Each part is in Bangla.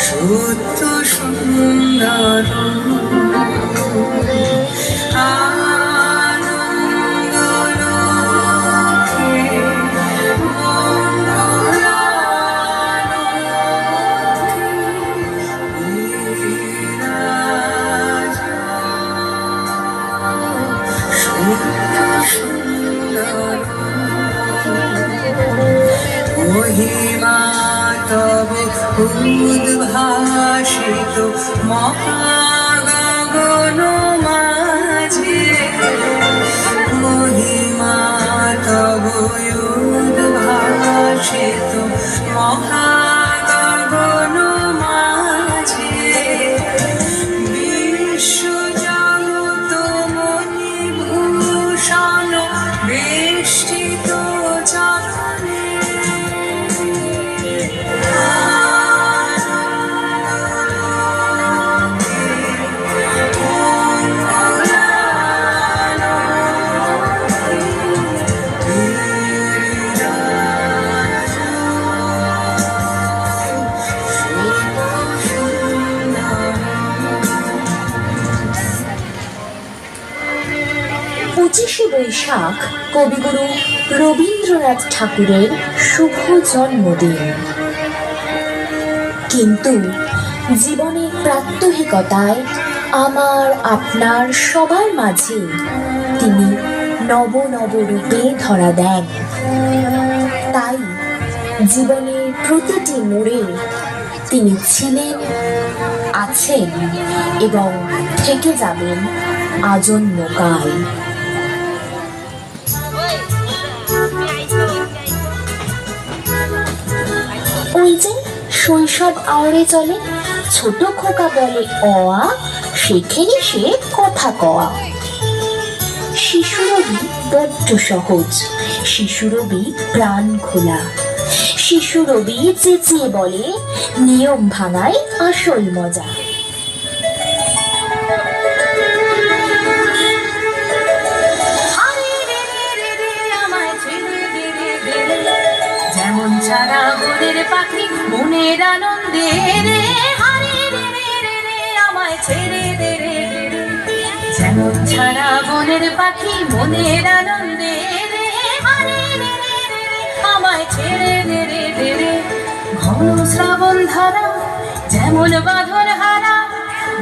সত্য সুন্দর মহিমা তব উদ্ভাসিত মহাগগন মাঝে, মহিমা তব উদ্ভাসিত মহাগগন মাঝে, বিশ্বজগৎ মণিভূষণ বেষ্টিত চরণে। পঁচিশে বৈশাখ কবিগুরু রবীন্দ্রনাথ ঠাকুরের শুভ জন্মদিন, কিন্তু জীবনের প্রাত্যহিকতায় আমার আপনার সবার মাঝে তিনি নব নব রূপে ধরা দেন। তাই জীবনের প্রতিটি মোড়ে তিনি ছিলেন, আছেন এবং থেকে যাবেন আজন্মকাল। ওই যে শৈশব আওড়ে চলে, ছোট খোকা বলে অ আ, সেখানে সে কথা কওয়া। শিশুরবি বড্ড সহজ, শিশুরবি প্রাণ খোলা, শিশুরবি চেঁচিয়ে বলে, নিয়ম ভাঙায় আসল মজা। যেমন ছাড়া বনের পাখি মনের আনন্দে রে, হারে রে রে রে আমায় ছেড়ে দে রে, যেমন ছাড়া বনের পাখি মনের আনন্দে রে, হারে রে রে রে আমায় ছেড়ে দে রে রে। ঘন শ্রাবণ ধারা যেমন বাঁধন হারা,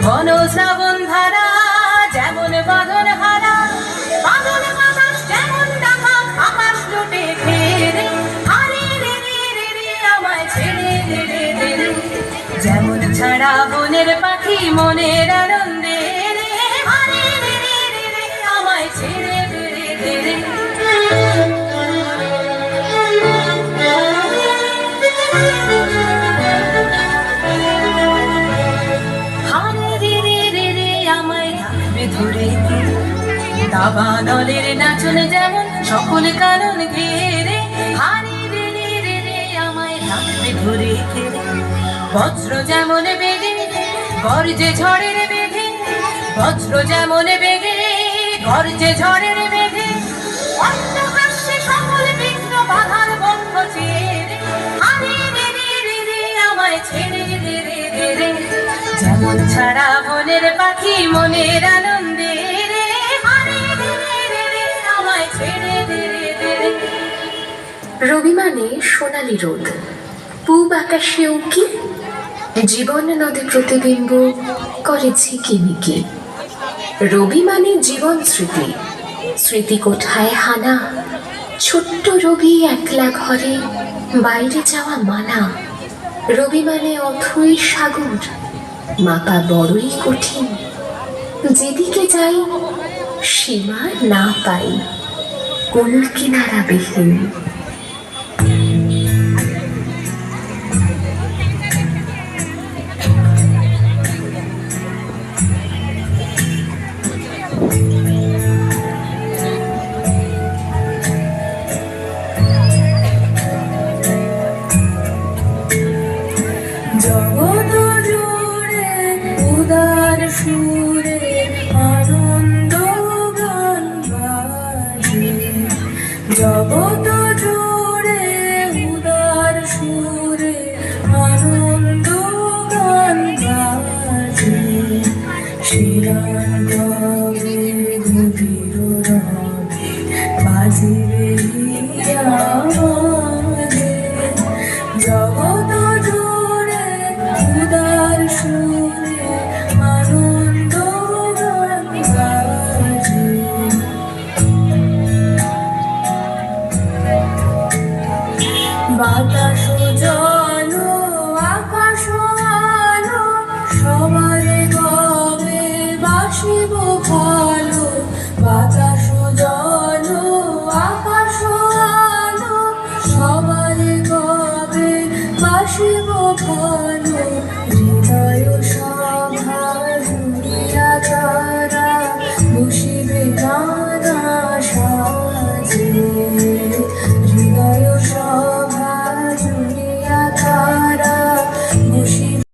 ঘন শ্রাবণ ধারা যেমন বাঁধন হারা, বাঁধন বাতাস যেমন ডাকা আকাশ লুটে ফেরে, হারে রে রে রে রে আমায় ছেড়ে দে রে রে, যেমন ছাড়া বনের পাখি মনের আনন্দে রে, হারে রে রে রে রে আমায় ছেড়ে দে রে রে। দাবানলের নাচন যেমন সকল কারণ ঘেরে, হারে রে রে রে রে আমায় রাখবে ধরে ঘেরে। বজ্র যেমন বেগে গর্জে ঝড়ের বেগে, বজ্র যেমন বেগে গর্জে ঝড়ের বেগে, অট্টহাস্যে সকল বিঘ্ন বাধার বন্ধ চেরে, হারে রে রে রে রে আমায় ছেড়ে দে রে রে রে, যেমন ছাড়া বনের পাখি মনের আনন্দে রে, হারে রে রে রে রে আমায় ছেড়ে দে রে রে। রবি মানে সোনালি রোদ, পূব আকাশে উকি, জীবন নদী প্রতিবিম্ব করে ঝিকিমিকি। রবি মানে জীবন স্মৃতি, স্মৃতি কোঠায় হানা, ছোট্ট রবি একলা ঘরে, বাইরে যাওয়া মানা। রবি মানে অথই সাগর, মাপা বড়ই কঠিন, যেদিকে যাই সীমা না পাই, কোন কিনারা বিহীন। জগৎ জুড়ে উদার সুরে আনন্দ গান বাজে, জগৎ জুড়ে আমাদের জগৎ জুড়ে উদার সুরে আনন্দ গান বাজে। বাতাস জল আকাশ আলো সবার গবে বাসিব ভালো বাতাস